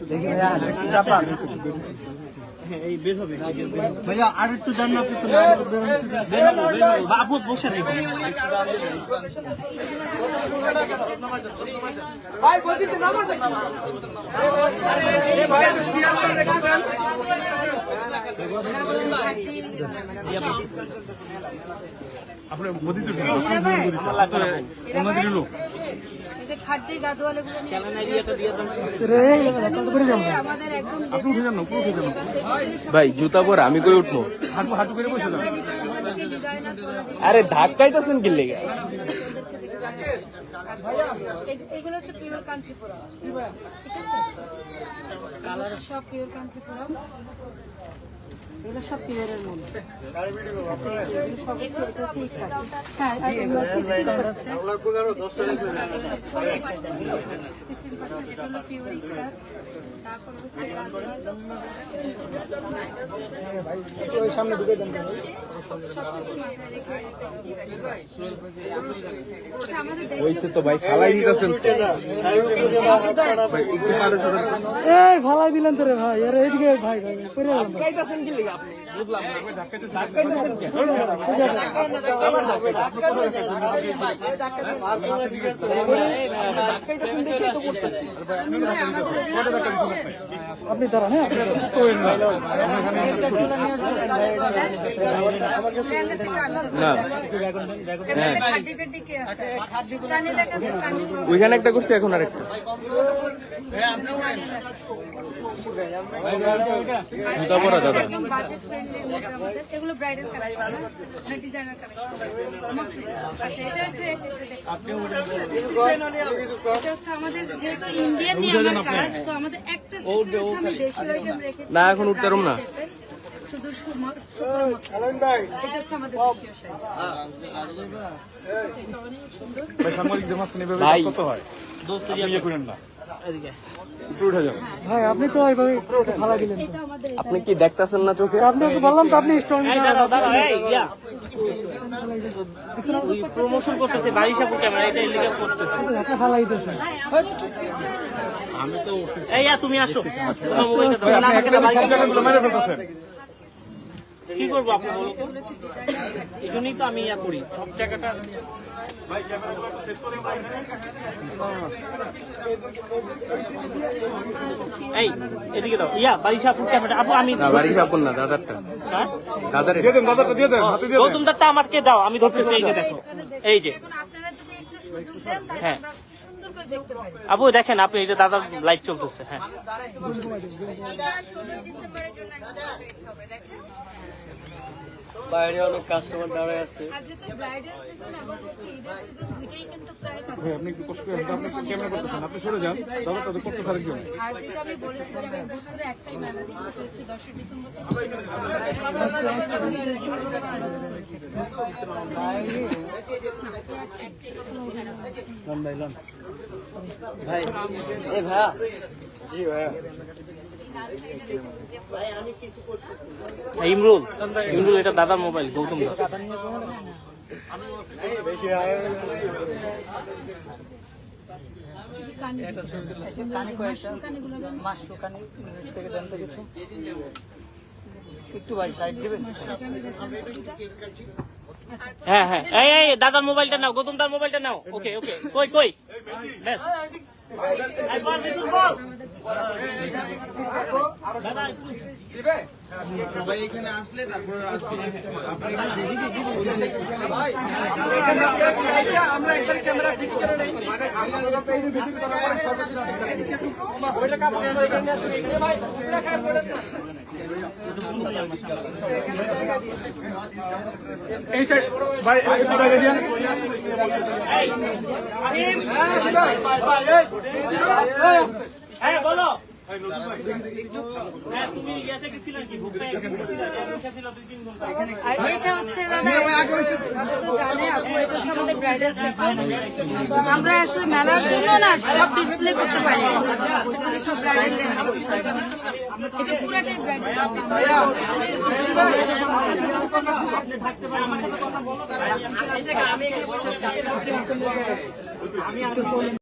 দেখি ভাইয়া একটু চাপা ভাইয়া আর একটু জান না পিছনে বাবু বসে নেই ভাই বলতে না বলতে না আপনি মোদিতে লোক খাদ্যে গাদওয়ালে গুলো চালান আইডিয়াটা দিয়ে দাও আমাদের একদম আপনি উঠে যান না উপরে উঠে যান ভাই জুতা পরে আমি কই উঠবো? হাঁটু হাঁটু করে বসে যান আরে ধাক্কাইতেছেন কি লেগে? এগুলো হচ্ছে পিওর কাঞ্চিপুরম, ঠিক আছে? কালার সব পিওর কাঞ্চিপুরম, এগুলো সব পিওরের মধ্যে। এগুলো সব হচ্ছে এটা হচ্ছে ইফতার। হ্যাঁ, আর এগুলো 16% আছে। 16% এটা হলো পিওর ইফতার। তারপর হচ্ছে ওই সামনে ঢুকে দেন হইছে তো ভাই ফালাই দিতেছেন তো ভাই একটু পারে সরে এই ফালাই দিলেন তো রে ভাই আরে এইদিকে ভাই ভাই পড়ে গেলাম ধাক্কাইতেছেন কি লেগে আপনি? বুঝলাম না ভাই ধাক্কাইতেছেন আপনি দাঁড়ান হ্যাঁ না ওইখানে একটা করছি এখন আরেকটা জুতা পরা দাদা এগুলো ব্রাইডাল কালেকশন, ডিজাইনার কালেকশন। আচ্ছা, এটা হচ্ছে আমাদের যেহেতু ইন্ডিয়ান নিয়ে আমার কাজ, তো আমাদের একটা আমি দেশীয় আইটেম রেখেছি। না এখন উঠতে পারুম না শুধু এটা হচ্ছে আমাদের দেশীয় শাড়ি। এটা অনেক সুন্দর। ভাই সাংবাদিকদের মাঝখানে এভাবে ভাই। কত হয় আপনি ইয়ে করেন না একটু উঠে যান ভাই আপনি তো এইভাবে ফালাই দিলেন এটা আমাদের আপনি কি দেখতেছেন না চোখে? আপনাকে বললাম তো আপনি স্ট্রং প্রমোশন করতেছে বারিশা ক্যামেরা এটা এলিগেট করতেছে ধাক্কা ফালাই দিতেছে আমি তো এই তুমি আসো মেরে ফেলতেছেন কি করবো আপনি বলো তো এই জন্যই তো আমি ইয়া করি সব জায়গাটা এই এদিকে দাও ইয়া বারিশা ক্যামেরা আপু আমি না বাড়ি যাবো না দাদারটা দাদার দিয়ে দেন দাদাটা দিয়ে দেন হাতে দিয়ে দেন গৌতম দত্তা আমাকে দাও আমি ধরতেছি এই যে দেখো এই যে এখন আপনারা যদি একটু সুযোগ দেন তাহলে হ্যাঁ। আমরা সুন্দর করে দেখতে পারি। আপু দেখেন আপনি এই যে দাদার লাইভ চলতেছে হ্যাঁ 16 ডিসেম্বরের জন্য একটা ওয়েট হবে, দেখেন। বাইরে অনেক কাস্টমার দাঁড়ায় আছে আর যেহেতু ব্রাইডাল সিজন এবং হচ্ছে ঈদের সিজন দুইটাই কিন্তু প্রায় কাছে। ভাই আপনি একটু কষ্ট করে আপনি ক্যামেরা করতেছেন আপনি সরে যান দাদাটা তো করতে পারেন আর যেটা আমি বলেছি যে আমি বছরে একটাই মেলা দিই, সেটা হচ্ছে 10 ডিসেম্বর। ভাই এ ভাইয়া জি ভাইয়া ইমরুল ইমরুল এটা দাদার মোবাইল গৌতম দা বেশি একটু ভাই সাইড দিবেন হ্যাঁ হ্যাঁ এই এই দাদার মোবাইলটা নাও গৌতম দার মোবাইলটা নাও ওকে ওকে কই কই বেশ একবার বিপুল বল দাদা সবাই এখানে আসলে তারপরে আমরা একবার ক্যামেরা ফিট করে নেই এই সাইড ভাই একটু টাকা দেন হ্যাঁ বলো হ্যাঁ তুমি ইয়াতে গেছিলে কি ঘুরতে গেছিলে 2-3 ঘন্টা আর এটা হচ্ছে দাদা তো জানে আপু, এটা হচ্ছে আমাদের ব্রাইডাল সেকশন। আমরা আসলে মেলার জন্য না সব ডিসপ্লে করতে পারি, মানে সব ব্রাইডাল এটা পুরাটাই ব্রাইডাল। আমি